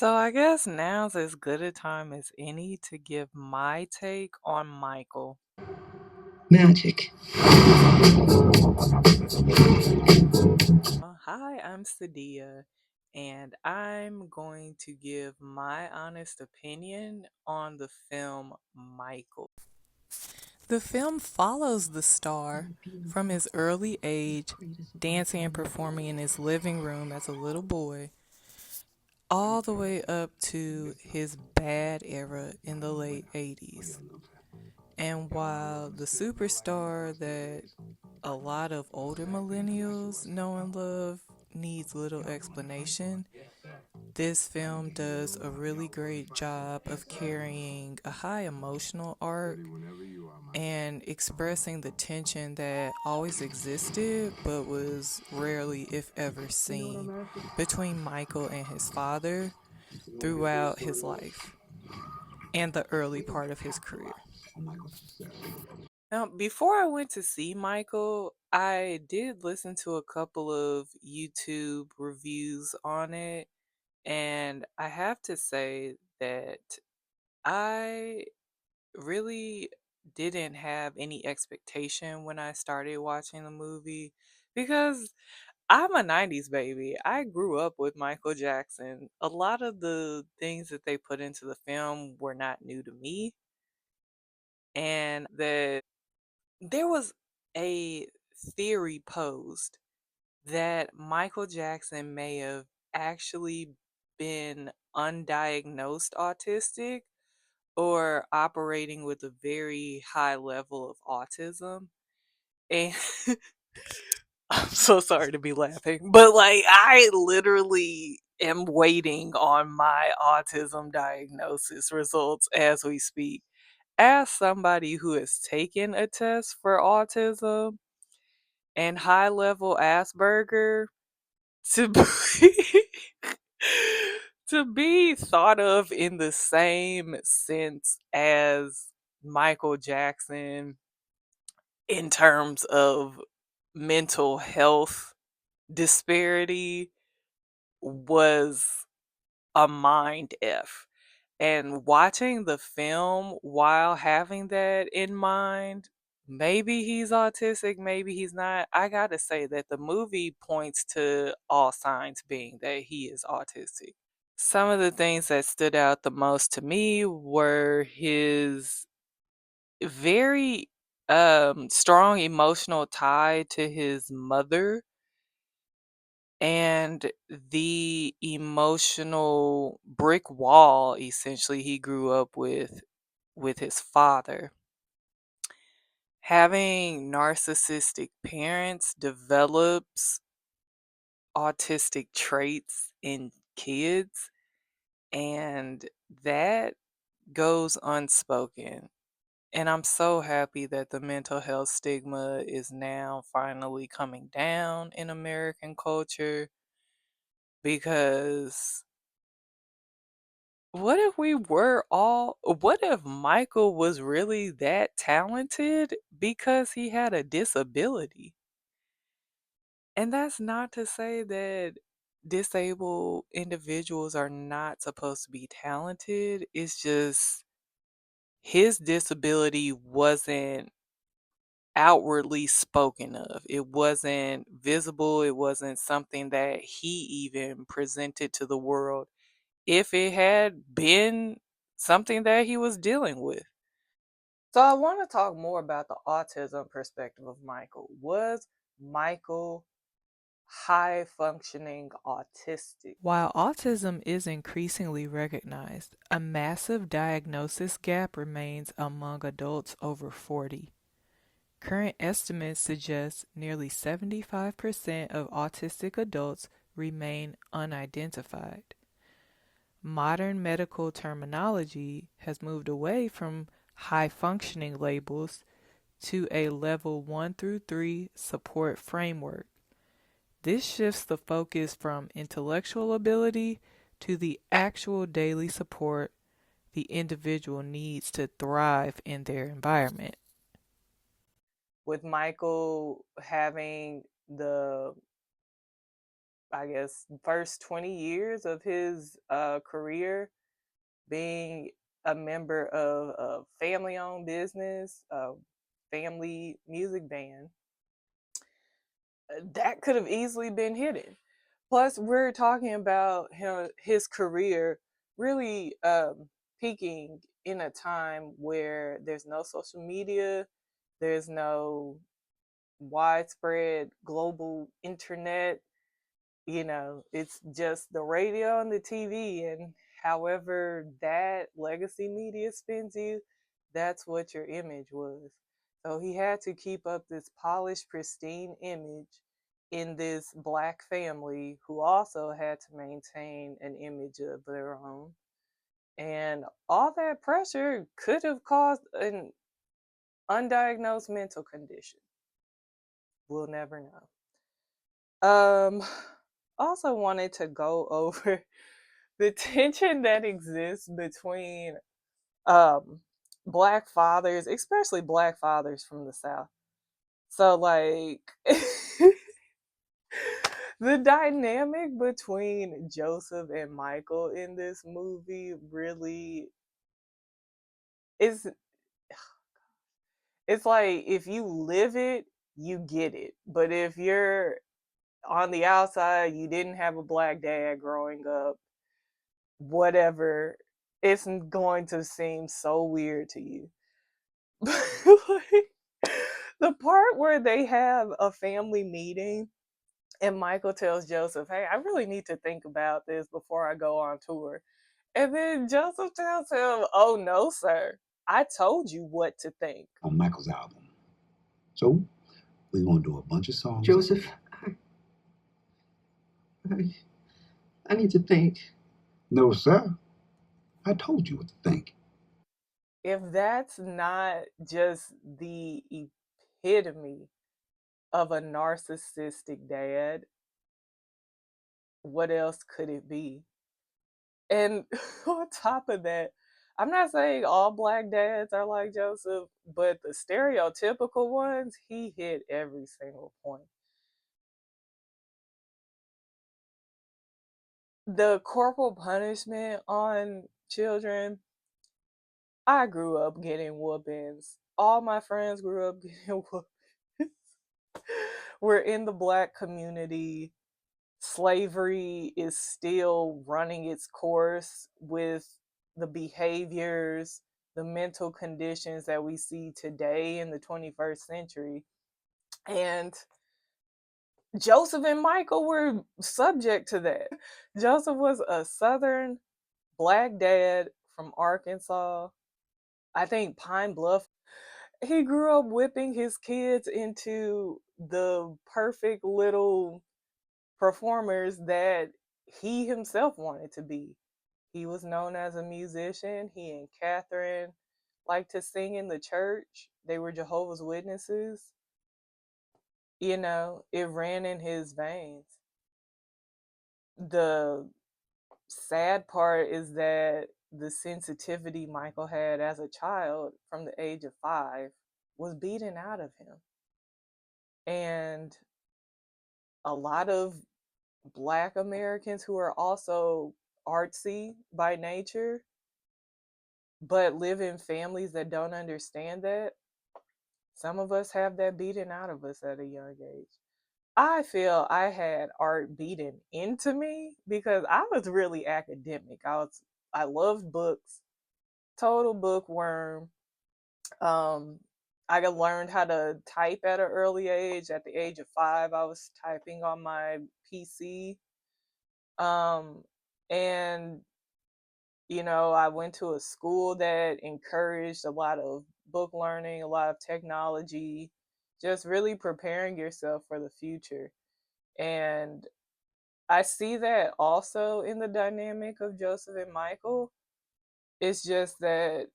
So I guess now's as good a time as any to give my take on Michael. Magic. Hi, I'm Sadia, and I'm going to give my honest opinion on the film Michael. The film follows the star from his early age, dancing and performing in his living room as a little boy, all the way up to his bad era in the late 80s. And while the superstar that a lot of older millennials know and love needs little explanation, this film does a really great job of carrying a high emotional arc and expressing the tension that always existed but was rarely, if ever, seen between Michael and his father throughout his life and the early part of his career. Now, before I went to see Michael, I did listen to a couple of YouTube reviews on it, and I have to say that I really didn't have any expectation when I started watching the movie because I'm a 90s baby. I grew up with Michael Jackson. A lot of the things that they put into the film were not new to me, and that there was a theory posed that Michael Jackson may have actually been undiagnosed autistic or operating with a very high level of autism. And I'm so sorry to be laughing, but like I literally am waiting on my autism diagnosis results as we speak. As somebody who has taken a test for autism and high level Asperger, to be, to be thought of in the same sense as Michael Jackson in terms of mental health disparity was a mind F. And watching the film while having that in mind, maybe he's autistic, maybe he's not. I gotta say that the movie points to all signs being that he is autistic. Some of the things that stood out the most to me were his very strong emotional tie to his mother and the emotional brick wall essentially he grew up with his father. Having narcissistic parents develops autistic traits in kids, and that goes unspoken. And I'm so happy that the mental health stigma is now finally coming down in American culture because what if Michael was really that talented because he had a disability? And that's not to say that disabled individuals are not supposed to be talented. It's just his disability wasn't outwardly spoken of. It wasn't visible. It wasn't something that he even presented to the world if it had been something that he was dealing with. So I want to talk more about the autism perspective of Michael. Was Michael high functioning autistic? While autism is increasingly recognized, a massive diagnosis gap remains among adults over 40. Current estimates suggest nearly 75% of autistic adults remain unidentified. Modern medical terminology has moved away from high functioning labels to a level 1 through 3 support framework. This shifts the focus from intellectual ability to the actual daily support the individual needs to thrive in their environment. With Michael having the I guess, first 20 years of his career being a member of a family owned business, a family music band, that could have easily been hidden. Plus, we're talking about his career really peaking in a time where there's no social media, there's no widespread global internet. It's just the radio and the TV, and however that legacy media spins you, that's what your image was. So he had to keep up this polished, pristine image in this black family who also had to maintain an image of their own. And all that pressure could have caused an undiagnosed mental condition. We'll never know. Also wanted to go over the tension that exists between um black fathers, especially black fathers from the South. So like the dynamic between Joseph and Michael in this movie really is, it's like if you live it, you get it. But if you're on the outside, you didn't have a black dad growing up, whatever, it's going to seem so weird to you. Like, the part where they have a family meeting and Michael tells Joseph, "Hey, I really need to think about this before I go on tour." And then Joseph tells him, "Oh no, sir. I told you what to think." On Michael's album. So we're gonna do a bunch of songs. Joseph, I, I need to think. No, sir. I told you what to think. If that's not just the epitome of a narcissistic dad, what else could it be? And on top of that, I'm not saying all black dads are like Joseph, but the stereotypical ones, he hit every single point. The corporal punishment on children, I grew up getting whoopings. All my friends grew up getting whoopings. We're in the black community. Slavery is still running its course with the behaviors, the mental conditions that we see today in the 21st century. And Joseph and Michael were subject to that. Joseph was a Southern black dad from Arkansas, I think Pine Bluff. He grew up whipping his kids into the perfect little performers that he himself wanted to be. He was known as a musician. He and Catherine liked to sing in the church. They were Jehovah's Witnesses. It ran in his veins. The sad part is that the sensitivity Michael had as a child from the age of 5 was beaten out of him. And a lot of black Americans who are also artsy by nature, but live in families that don't understand that, some of us have that beaten out of us at a young age. I feel I had art beaten into me because I was really academic. I loved books, total bookworm. Um, I learned how to type at an early age. At the age of 5, I was typing on my PC. Um, and I went to a school that encouraged a lot of book learning, a lot of technology, just really preparing yourself for the future. And I see that also in the dynamic of Joseph and Michael. It's just that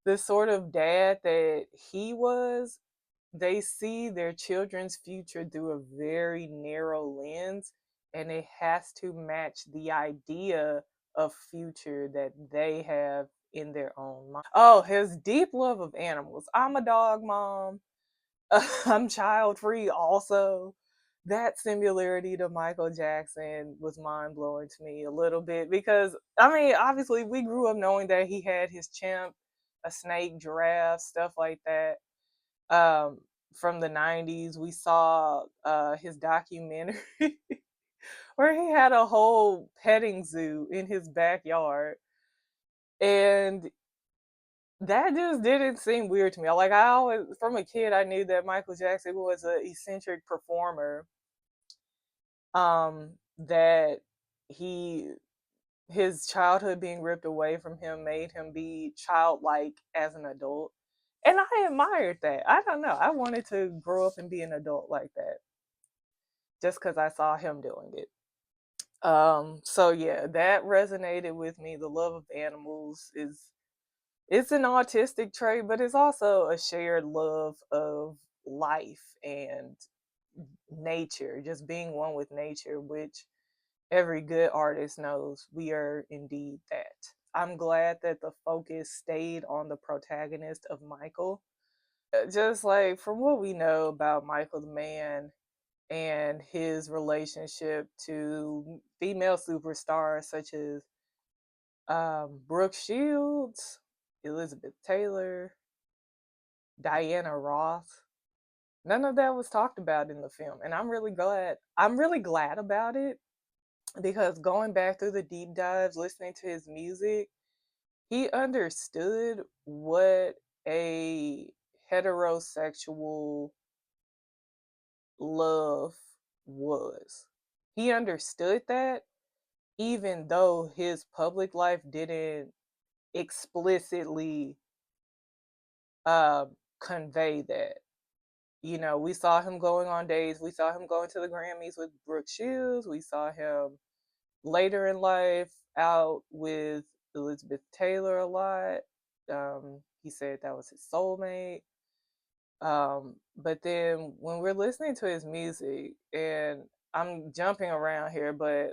the sort of dad that he was, they see their children's future through a very narrow lens, and it has to match the idea of future that they have in their own mind. Oh, his deep love of animals. I'm a dog mom. I'm child free also. that similarity to Michael Jackson was mind blowing to me a little bit because I mean, obviously, we grew up knowing that he had his chimp, a snake, giraffe, stuff like that. Um, from the '90s, we saw his documentary where he had a whole petting zoo in his backyard, and that just didn't seem weird to me. Like I always, from a kid, I knew that Michael Jackson was an eccentric performer. That he his childhood being ripped away from him made him be childlike as an adult. And I admired that. I don't know. I wanted to grow up and be an adult like that just because I saw him doing it. So yeah, that resonated with me. The love of animals is it's an autistic trait, but it's also a shared love of life and nature, just being one with nature, which every good artist knows we are indeed that. I'm glad that the focus stayed on the protagonist of Michael. Just like from what we know about Michael the man and his relationship to female superstars such as Brooke Shields, Elizabeth Taylor, Diana Ross. None of that was talked about in the film, and I'm really glad. I'm really glad about it because going back through the deep dives, listening to his music, he understood what a heterosexual love was. He understood that even though his public life didn't explicitly convey that. You know, we saw him going on dates. We saw him going to the Grammys with Brooke Shields. We saw him later in life out with Elizabeth Taylor a lot. He said that was his soulmate. But then when we're listening to his music, and I'm jumping around here, but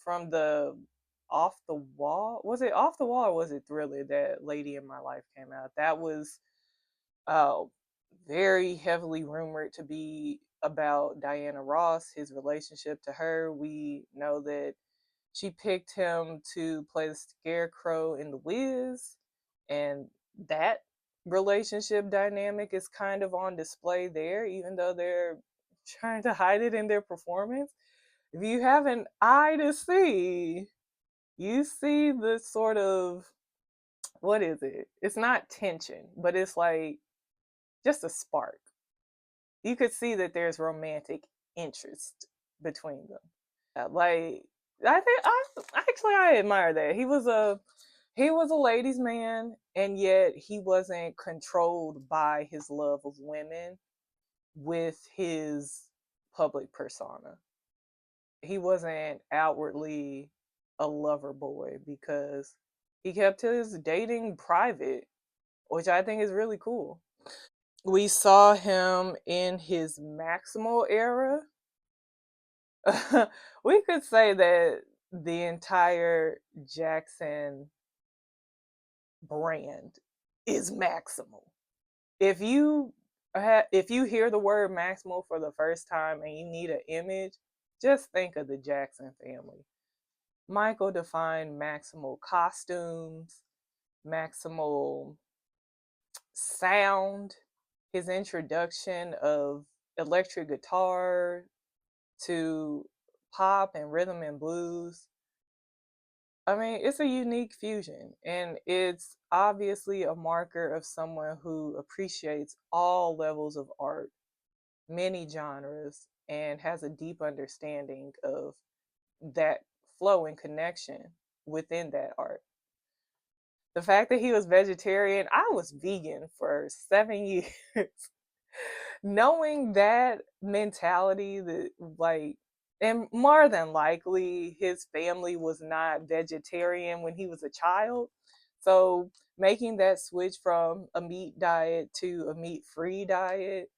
from the Off the Wall, was it Off the Wall or was it Thriller that Lady in My Life came out? That was uh, very heavily rumored to be about Diana Ross, his relationship to her. We know that she picked him to play the Scarecrow in The Wiz, and that relationship dynamic is kind of on display there, even though they're trying to hide it in their performance. If you have an eye to see, you see the sort of what is it? It's not tension, but it's like just a spark. You could see that there's romantic interest between them. Like I think I admire that. He was a ladies' man, and yet he wasn't controlled by his love of women with his public persona. He wasn't outwardly a lover boy because he kept his dating private, which I think is really cool. We saw him in his maximal era. We could say that the entire Jackson brand is maximal. If you hear the word maximal for the first time and you need an image, just think of the Jackson family. Michael defined maximal costumes, maximal sound, his introduction of electric guitar to pop and rhythm and blues. I mean, it's a unique fusion, and it's obviously a marker of someone who appreciates all levels of art, many genres, and has a deep understanding of that flow and connection within that art. The fact that he was vegetarian, I was vegan for 7 years. Knowing that mentality that like and more than likely his family was not vegetarian when he was a child, so making that switch from a meat diet to a meat free diet,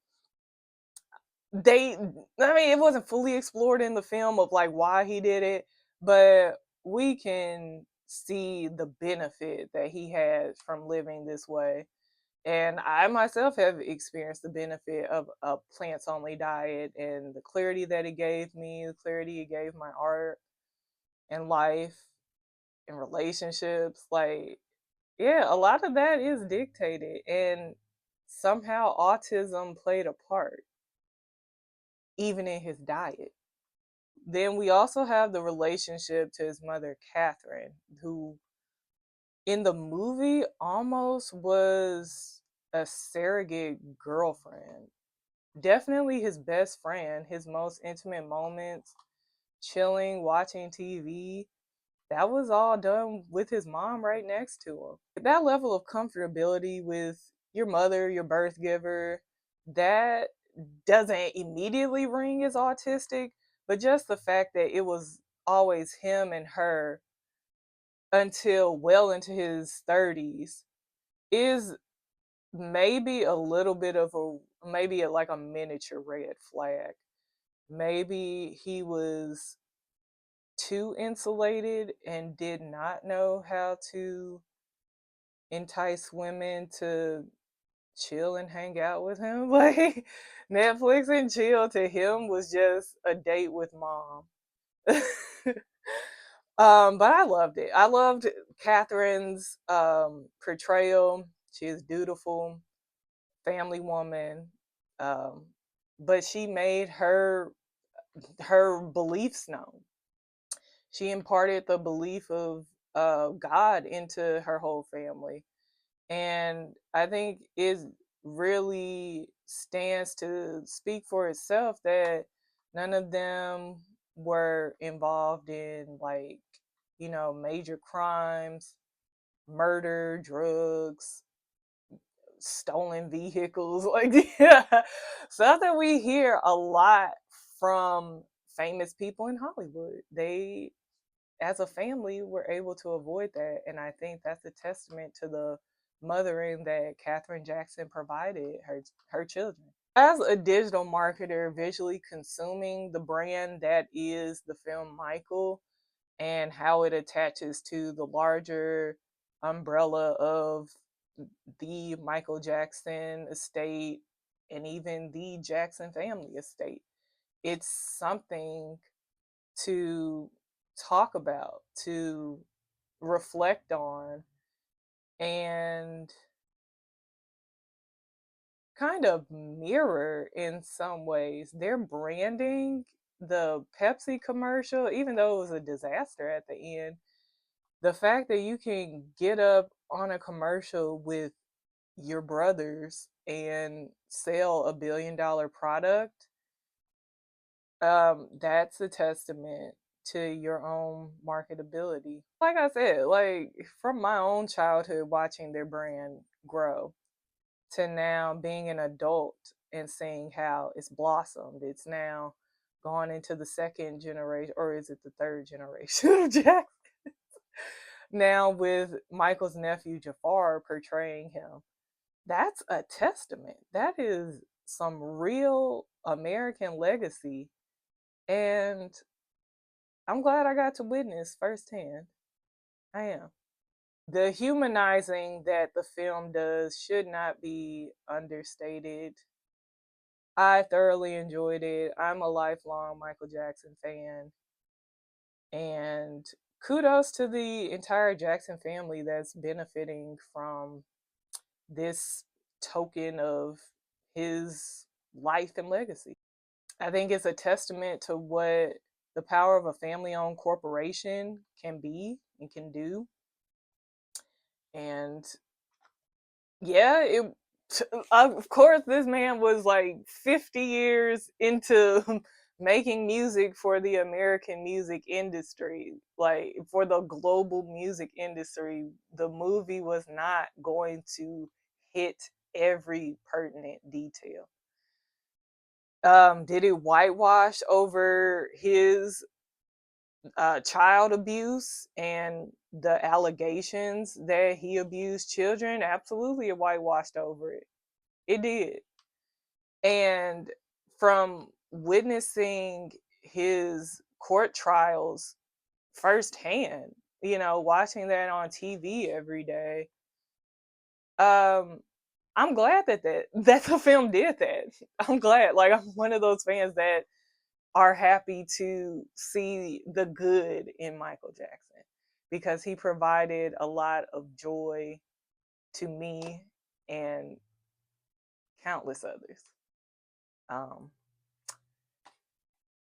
they I mean it wasn't fully explored in the film of like why he did it, but we can see the benefit that he had from living this way. And I myself have experienced the benefit of a plants only diet and the clarity that it gave me, the clarity it gave my art and life and relationships. Like, yeah, a lot of that is dictated. And somehow autism played a part, even in his diet. Then we also have the relationship to his mother, Catherine, who in the movie almost was a surrogate girlfriend. Definitely his best friend, his most intimate moments, chilling, watching TV. That was all done with his mom right next to him. That level of comfortability with your mother, your birth giver, that doesn't immediately ring as autistic, but just the fact that it was always him and her until well into his 30s is maybe a little bit of like a miniature red flag. Maybe he was too insulated and did not know how to entice women to chill and hang out with him. Like Netflix and chill to him was just a date with mom. But I loved it. I loved Catherine's portrayal. She is dutiful, family woman. Um, but she made her beliefs known. She imparted the belief of God into her whole family. And I think it really stands to speak for itself that none of them were involved in, like, major crimes, murder, drugs, stolen vehicles. Like, yeah, stuff that we hear a lot from famous people in Hollywood. They, as a family, were able to avoid that. And I think that's a testament to the mothering that Catherine Jackson provided her children. As a digital marketer, visually consuming the brand that is the film Michael and how it attaches to the larger umbrella of the Michael Jackson estate and even the Jackson family estate. It's something to talk about, to reflect on, and kind of mirror in some ways. Their branding, the Pepsi commercial, even though it was a disaster at the end, the fact that you can get up on a commercial with your brothers and sell $1 billion product, that's a testament to your own marketability. Like I said, like from my own childhood watching their brand grow to now being an adult and seeing how it's blossomed. It's now gone into the second generation, or is it the third generation of Jack? Now with Michael's nephew Jafar portraying him. That's a testament. That is some real American legacy. And I'm glad I got to witness firsthand. I am. The humanizing that the film does should not be understated. I thoroughly enjoyed it. I'm a lifelong Michael Jackson fan. And kudos to the entire Jackson family that's benefiting from this token of his life and legacy. I think it's a testament to what the power of a family owned corporation can be and can do. And yeah, of course, this man was like 50 years into making music for the American music industry, like for the global music industry. The movie was not going to hit every pertinent detail. Did it whitewash over his child abuse and the allegations that he abused children? Absolutely, it whitewashed over it. It did. And from witnessing his court trials firsthand, watching that on TV every day, um, I'm glad that the film did that. I'm glad. Like, I'm one of those fans that are happy to see the good in Michael Jackson because he provided a lot of joy to me and countless others. Um,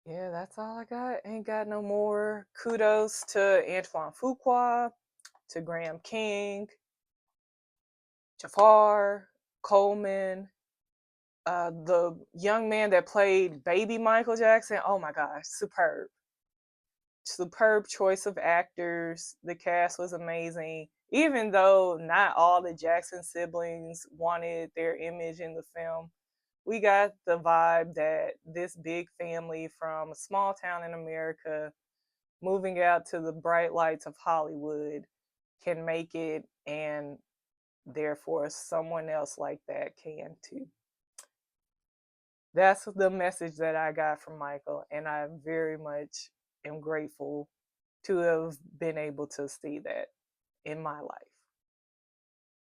yeah, that's all I got. Ain't got no more. Kudos to Antoine Fuqua, to Graham King, Jafar, Coleman, the young man that played baby Michael Jackson. Oh my gosh, superb. Superb choice of actors. The cast was amazing. Even though not all the Jackson siblings wanted their image in the film, we got the vibe that this big family from a small town in America moving out to the bright lights of Hollywood can make it, and therefore someone else like that can too. That's the message that I got from Michael, and I very much am grateful to have been able to see that in my life.